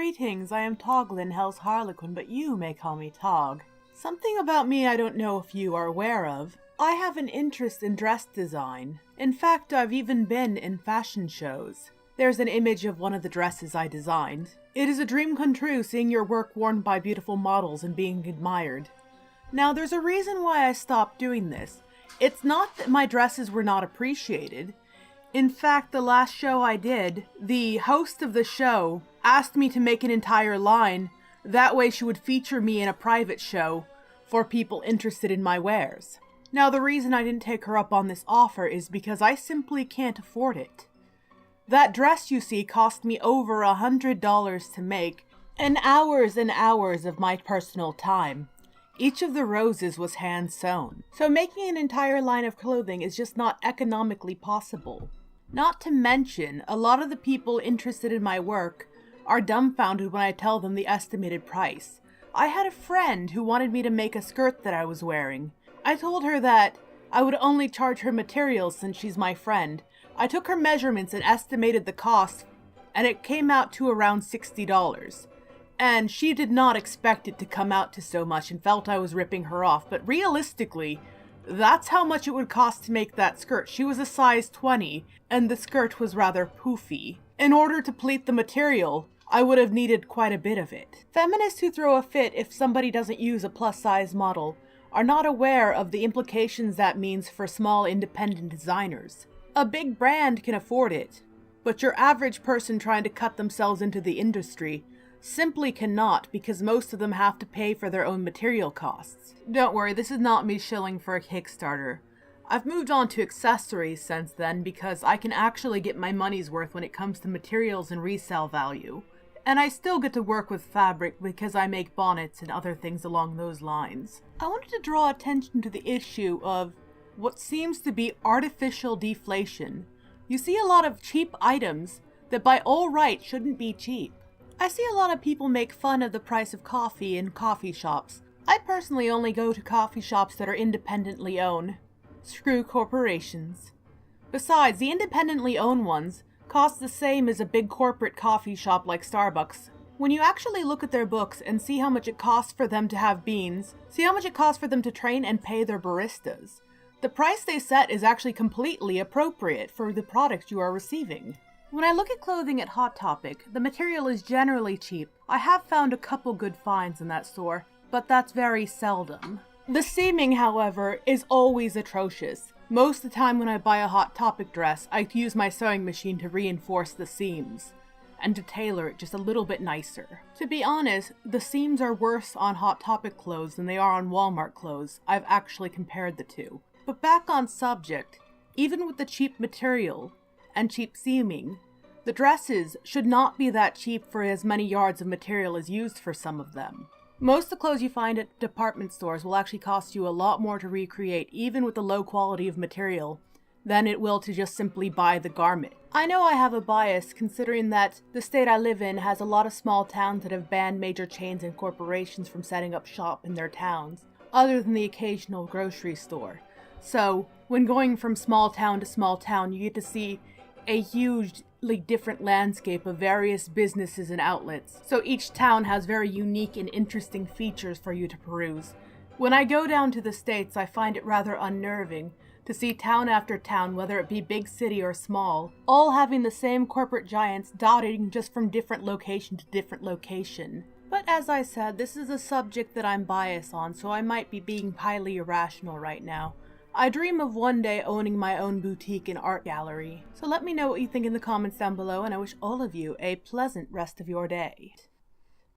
Greetings, I am Toglin, Hell's Harlequin, but you may call me Tog. Something about me I don't know if you are aware of. I have an interest in dress design. In fact, I've even been in fashion shows. There's an image of one of the dresses I designed. It is a dream come true seeing your work worn by beautiful models and being admired. Now, there's a reason why I stopped doing this. It's not that my dresses were not appreciated. In fact, the last show I did, the host of the show asked me to make an entire line. That way she would feature me in a private show for people interested in my wares. Now, the reason I didn't take her up on this offer is because I simply can't afford it. That dress you see cost me over $100 to make, and hours of my personal time. Each of the roses was hand-sewn, so making an entire line of clothing is just not economically possible. Not to mention, a lot of the people interested in my work are dumbfounded when I tell them the estimated price. I had a friend who wanted me to make a skirt that I was wearing. I told her that I would only charge her materials since she's my friend. I took her measurements and estimated the cost, and it came out to around $60. And she did not expect it to come out to so much and felt I was ripping her off, but realistically, that's how much it would cost to make that skirt. She was a size 20, and the skirt was rather poofy. In order to pleat the material, I would have needed quite a bit of it. Feminists who throw a fit if somebody doesn't use a plus-size model are not aware of the implications that means for small independent designers. A big brand can afford it, but your average person trying to cut themselves into the industry simply cannot, because most of them have to pay for their own material costs. Don't worry, this is not me shilling for a Kickstarter. I've moved on to accessories since then because I can actually get my money's worth when it comes to materials and resale value. And I still get to work with fabric because I make bonnets and other things along those lines. I wanted to draw attention to the issue of what seems to be artificial deflation. You see a lot of cheap items that by all right shouldn't be cheap. I see a lot of people make fun of the price of coffee in coffee shops. I personally only go to coffee shops that are independently owned. Screw corporations. Besides, the independently owned ones cost the same as a big corporate coffee shop like Starbucks. When you actually look at their books and see how much it costs for them to have beans, see how much it costs for them to train and pay their baristas, the price they set is actually completely appropriate for the product you are receiving. When I look at clothing at Hot Topic, the material is generally cheap. I have found a couple good finds in that store, but that's very seldom. The seaming, however, is always atrocious. Most of the time when I buy a Hot Topic dress, I use my sewing machine to reinforce the seams and to tailor it just a little bit nicer. To be honest, the seams are worse on Hot Topic clothes than they are on Walmart clothes. I've actually compared the two. But back on subject, even with the cheap material and cheap seaming, the dresses should not be that cheap for as many yards of material as used for some of them. Most of the clothes you find at department stores will actually cost you a lot more to recreate, even with the low quality of material, than it will to just simply buy the garment. I know I have a bias considering that the state I live in has a lot of small towns that have banned major chains and corporations from setting up shop in their towns, other than the occasional grocery store. So, when going from small town to small town, you get to see a hugely different landscape of various businesses and outlets. So each town has very unique and interesting features for you to peruse. When I go down to the States, I find it rather unnerving to see town after town, whether it be big city or small, all having the same corporate giants dotting just from different location to different location. But as I said, this is a subject that I'm biased on, so I might be being highly irrational right now. I dream of one day owning my own boutique and art gallery. So let me know what you think in the comments down below, and I wish all of you a pleasant rest of your day.